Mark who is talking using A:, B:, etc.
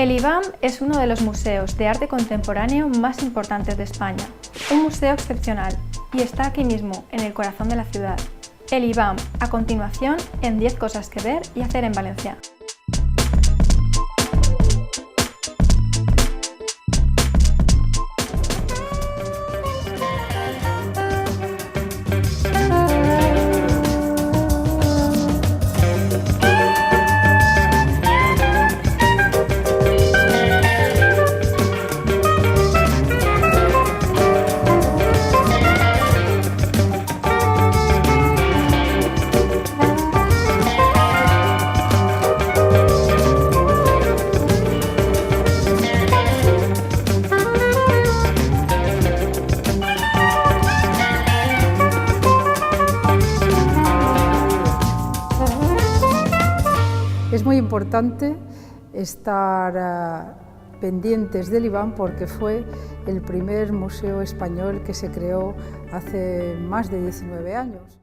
A: El IBAM es uno de los museos de arte contemporáneo más importantes de España, un museo excepcional, y está aquí mismo, en el corazón de la ciudad. El IBAM, a continuación, en 10 cosas que ver y hacer en Valencia.
B: Es muy importante estar pendientes del IBAM porque fue el primer museo español que se creó hace más de 19 años.